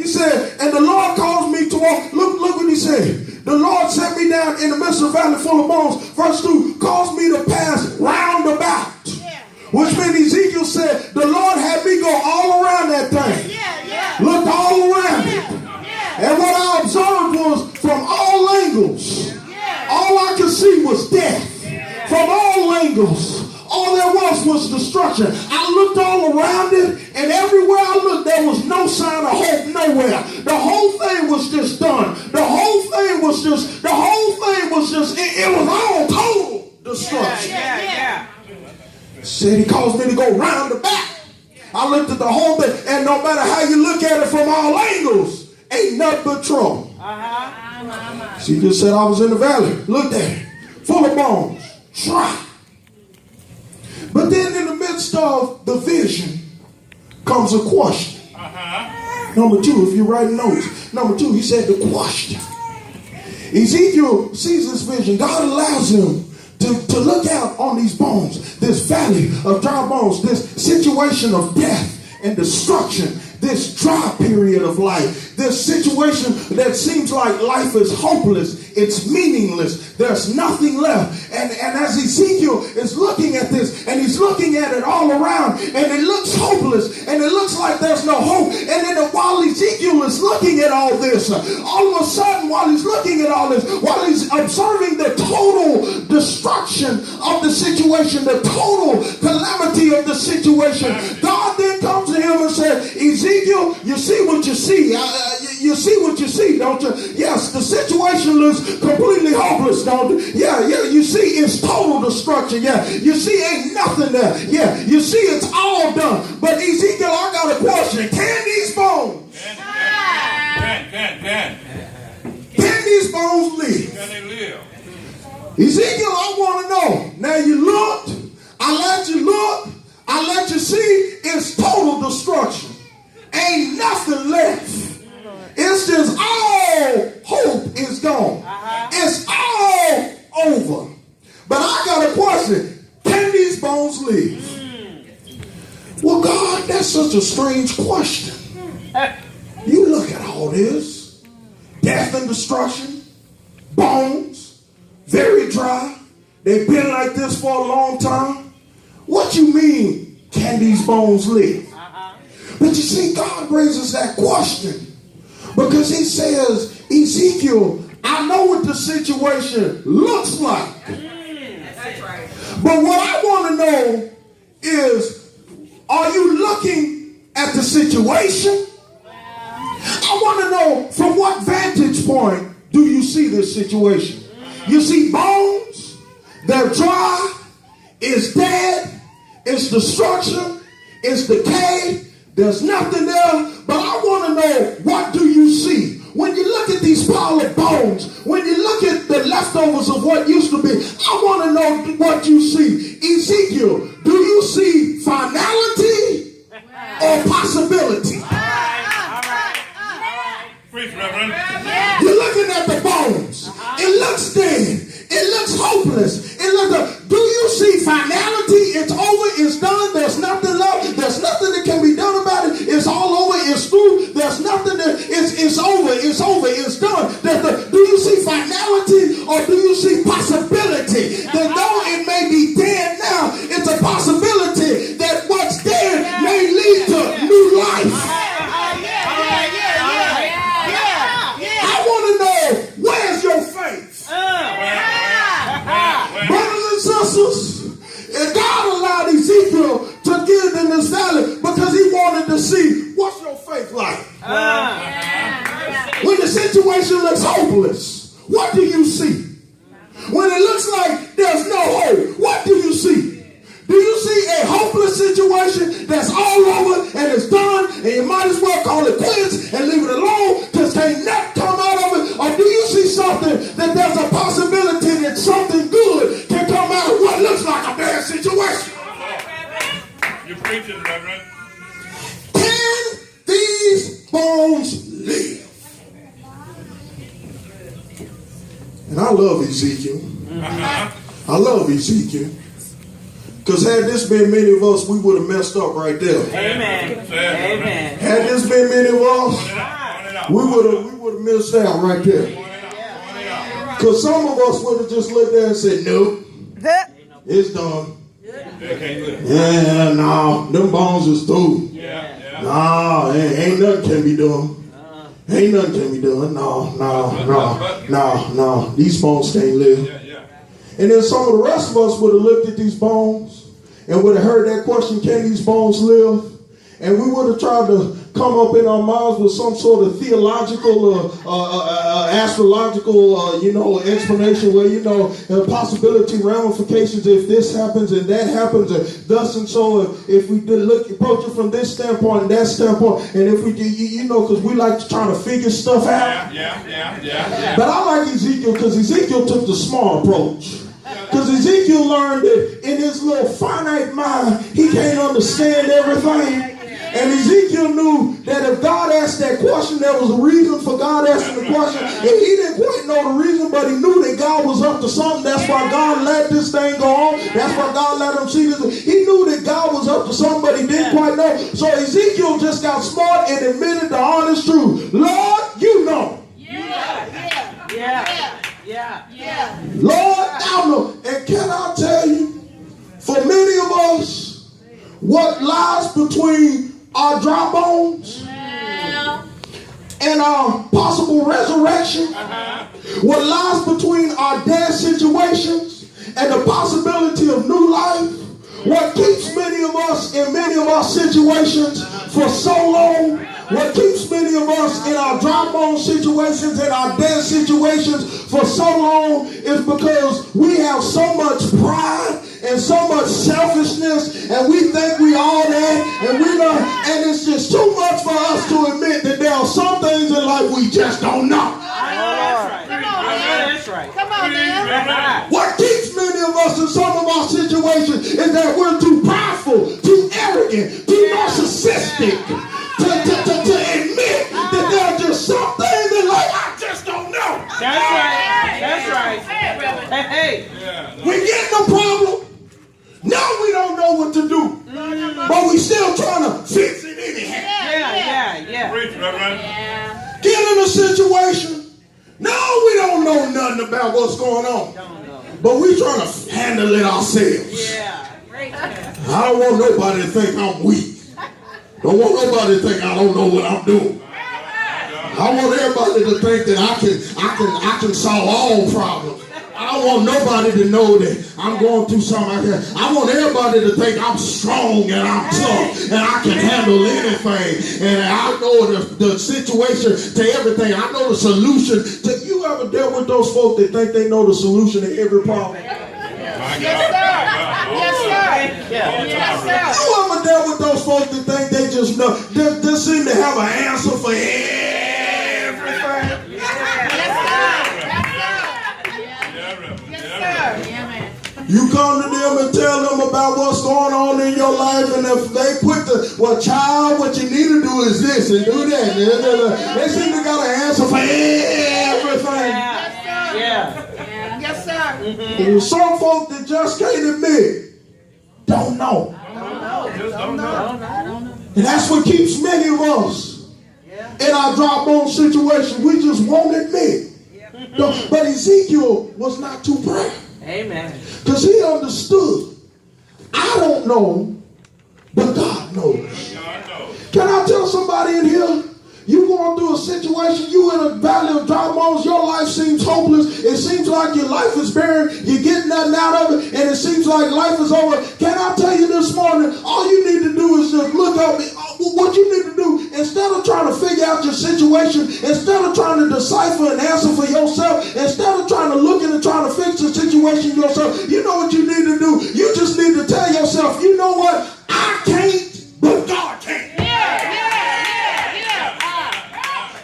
He said, and the Lord caused me to walk. Look what he said. The Lord set me down in the midst of a valley full of bones. Verse 2, caused me to pass round about. Which means Ezekiel said, the Lord had me go all around that thing. Looked all around it. And what I observed was from all angles. All I could see was death. From all angles. All there was destruction. I looked all around it, and everywhere I looked, there was no sign of hope nowhere. The whole thing was just done. The whole thing was just, it was all total destruction. Said he caused me to go round the back. I looked at the whole thing, and no matter how you look at it from all angles, ain't nothing but trouble. She just said I was in the valley. Looked at it. Full of bones. Dry. But then in the midst of the vision comes a question. Number 2, if you're writing notes. Number 2, he said the question. Ezekiel sees this vision. God allows him to look out on these bones, this valley of dry bones, this situation of death and destruction, this dry period of life, this situation that seems like life is hopeless, it's meaningless, there's nothing left. And as Ezekiel is looking at this, and he's looking at it all around, and it looks hopeless, and it looks like there's no hope. And then while Ezekiel is looking at all this, all of a sudden, while he's looking at all this, while he's observing the total destruction of the situation, the total calamity of the situation, God then comes to him and says, Ezekiel, you see what you see. You see what you see, don't you? Yes, the situation looks completely hopeless, don't you? Yeah, you see it's total destruction. Yeah, you see ain't nothing there. Yeah, you see it's all done. But Ezekiel, I got a question. Can these bones? Can these bones live? Can they live? Ezekiel, I want to know. Now you looked. I let you look. I let you see it's total destruction. Ain't nothing left. It's just all hope is gone. It's all over. But I got a question. Can these bones live? Well, God, that's such a strange question. You look at all this. Death and destruction. Bones. Very dry. They've been like this for a long time. What you mean, can these bones live? But you see, God raises that question. Because he says, Ezekiel, I know what the situation looks like. That's right. But what I want to know is, are you looking at the situation? I want to know from what vantage point do you see this situation? You see bones, they're dry, it's dead, it's destruction, it's decay. There's nothing there, but I want to know, what do you see? When you look at these pile of bones, when you look at the leftovers of what used to be, I want to know what you see. Ezekiel, do you see finality or possibility? All right. Preach, Reverend. You're looking at the bones. It looks dead. It looks hopeless. Do you see finality? It's over. It's done. There's nothing left. There's nothing that can be done about it. It's all over. It's through. There's nothing that it's over. It's over. It's done. Do you see finality or do you see possibility? That though it may be dead now, it's a possibility that what's dead may lead to new life. I want to know, where's your faith? Brothers and sisters, and God allowed Ezekiel to get in this valley because he wanted to see, what's your faith like? When the situation looks hopeless, what do you see? When it looks like there's no hope, what do you see? Do you see a hopeless situation that's all over and it's done and you might as well call it quits and leave it alone because can't nothing come out of it? Or do you see something that there's a possibility that something good can come out of what looks like a bad situation? You're preaching, Reverend. Can these bones live? And I love Ezekiel. I love Ezekiel. Because had this been many of us, we would have messed up right there. Amen. Amen. Had this been many of us, we would have missed out right there. Because some of us would have just looked there and said, nope, it's done. Yeah, no, them bones is through. No, ain't nothing can be done. Ain't nothing can be done. No. These bones can't live. And then some of the rest of us would have looked at these bones and would have heard that question, can these bones live? And we would have tried to come up in our minds with some sort of theological, astrological, explanation where, possibility, ramifications if this happens and that happens and thus and so. If we approach it from this standpoint and that standpoint, and if we, because we like to try to figure stuff out. But I like Ezekiel because Ezekiel took the smart approach. Because Ezekiel learned that in his little finite mind, he can't understand everything. And Ezekiel knew that if God asked that question, there was a reason for God asking the question. And he didn't quite know the reason, but he knew that God was up to something. That's why God let this thing go on. That's why God let him see this. He knew that God was up to something, but he didn't quite know. So Ezekiel just got smart and admitted the honest truth. Lord, you know. Lord, thou know. And can I tell you, for many of us, what lies between our dry bones and our possible resurrection, what lies between our dead situations and the possibility of new life, what keeps many of us in many of our situations for so long, what keeps many of us in our dry bone situations and our dead situations for so long is because we have so much pride and so much selfishness, and we think we all that, and and it's just too much for us to admit that there are some things in life we just don't know. Come on, man. What keeps many of us in some of our situations is that we're too prideful, too arrogant, too narcissistic to admit that there are just some things in life I just don't know. That's right. Hey. We get the problem. No, we don't know what to do. But we still trying to fix it anyhow. Yeah. Preach, Reverend. Get in a situation. No, we don't know nothing about what's going on. But we trying to handle it ourselves. I don't want nobody to think I'm weak. Don't want nobody to think I don't know what I'm doing. I want everybody to think that I can solve all problems. I don't want nobody to know that I'm going through something. I want everybody to think I'm strong and I'm tough and I can handle anything. And I know the situation to everything. I know the solution. You ever dealt with those folks that think they know the solution to every problem? Yes, sir. You ever dealt with those folks that think they just know, they seem to have an answer for everything? You come to them and tell them about what's going on in your life, and if they put child, what you need to do is this and do that. They seem to got an answer for everything. Yes, sir. And some folk that just can't admit, don't know. Don't know. And that's what keeps many of us in our drop bone situation. We just won't admit. But Ezekiel was not too proud. Amen. Because he understood. I don't know, but God knows. Can I tell somebody in here? You going through a situation, you in a valley of dry bones, your life seems hopeless. It seems like your life is barren. You get nothing out of it, and it seems like life is over. Can I tell you this morning, all you need to do is just look up. What you need to do, instead of trying to figure out your situation, instead of trying to decipher an answer for yourself, instead of trying to look in and trying to fix the situation yourself, you know what you need to do? You just need to tell yourself, you know what? I can't, but God can.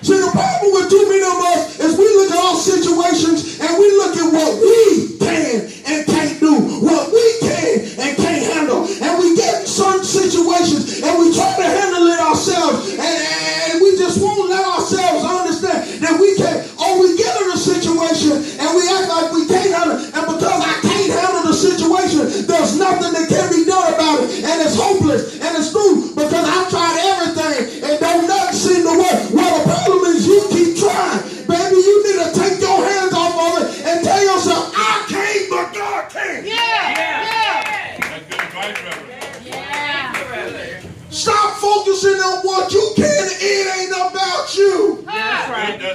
See, the problem with too many of us is we look at our situations and we look at what we can and can't do, what we can and can't handle. And we get in certain situations and we try to handle it ourselves, and we just won't let ourselves understand that we can't. Or we get in a situation and we act like we can't handle it. And because I can't handle the situation, there's nothing that can be done about it. And it's hopeless and it's through because I've tried everything and don't nothing seem to work. Well, the problem is you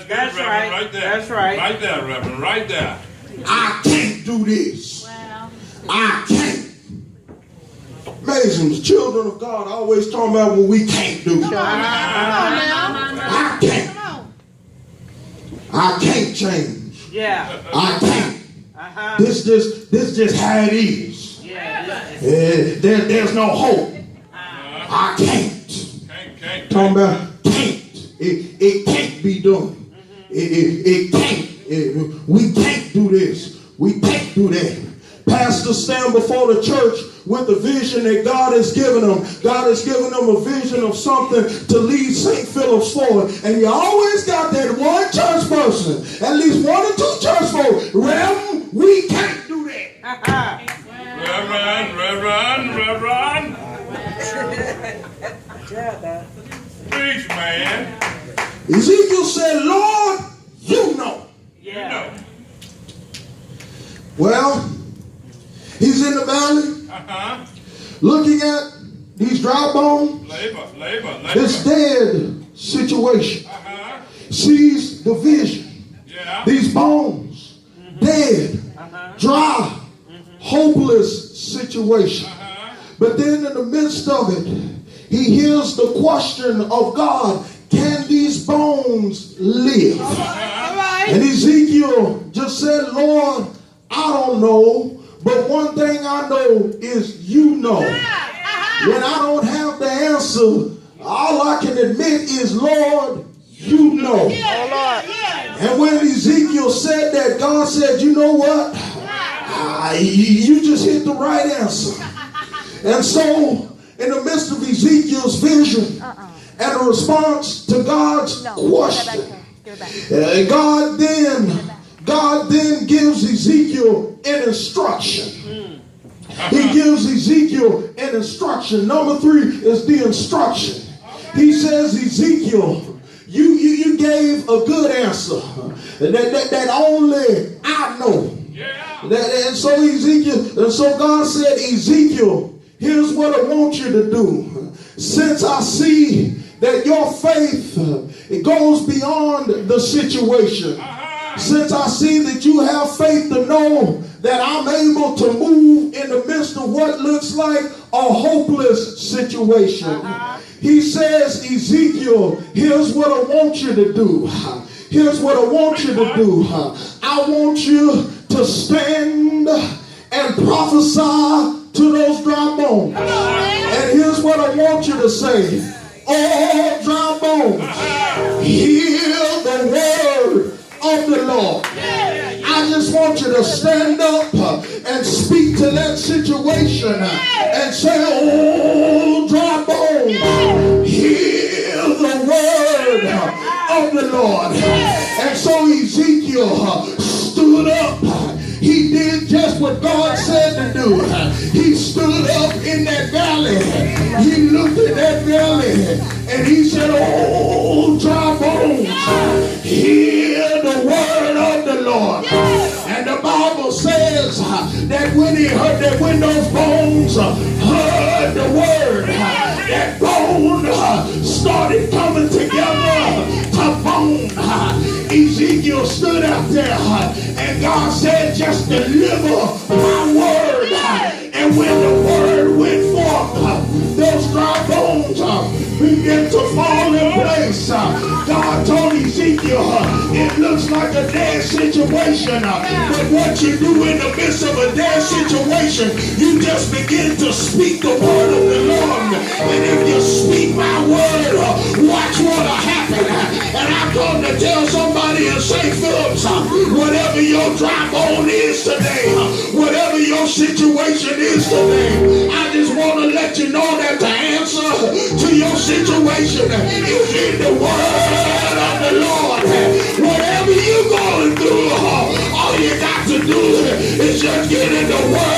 good, That's Reverend. right. Right there. That's right. Right there, Reverend. Right there. I can't do this. I can't. Amazing. The children of God always talking about what we can't do. I can't. I can't change. Yeah. I can't. Uh-huh. This just how it is. Yeah. There's no hope. I can't. Can't. Talking about can't. It can't be done. It can't. We can't do this. We can't do that. Pastors stand before the church with the vision that God has given them. God has given them a vision of something to lead St. Phillips forward. And you always got that one church person, at least one or two church folks. Reverend, we can't do that. Reverend. Preach, man. Ezekiel said, Lord, you know. You know. Well, he's in the valley looking at these dry bones. Labor. This dead situation. Sees the vision. Yeah. These bones, dead, dry, hopeless situation. But then in the midst of it, he hears the question of God, can these bones live? And Ezekiel just said, Lord, I don't know, but one thing I know is you know. When I don't have the answer, all I can admit is, Lord, you know. And when Ezekiel said that, God said, you know what? You just hit the right answer. And so, in the midst of Ezekiel's vision and a response to God's question, God then gives Ezekiel an instruction. He gives Ezekiel an instruction. Number 3 is the instruction. He says, Ezekiel, you gave a good answer that only I know. And so God said, Ezekiel, here's what I want you to do. Since I see that your faith, it goes beyond the situation. Since I see that you have faith to know that I'm able to move in the midst of what looks like a hopeless situation. He says, Ezekiel, here's what I want you to do. Here's what I want you to do. I want you to stand and prophesy to those dry bones. And here's what I want you to say. All dry bones, hear the word of the Lord. I just want you to stand up and speak to that situation and say, oh, dry bones, hear the word of the Lord. And so Ezekiel stood up. He did just what God said to do. He stood up in that valley. He looked at that valley and he said, oh, dry bones, hear the word of the Lord. And the Bible says that when he heard that, when those bones heard the word, that bone started coming together to bone. Ezekiel stood out there and God said, just deliver my word. And when the word went forth, those dry bones began to fall in place. God told Ezekiel, it looks like a dead situation, but what you do in the midst of a dead situation, you just begin to speak the word of the Lord. And if you speak my word, watch what'll happen. And I come to tell somebody in St. Phillips, whatever your dry bone is today, whatever your situation is today, I just want to let you know that the answer to your situation is in the word of the Lord. Whatever you're going through, all you got to do is just get in the word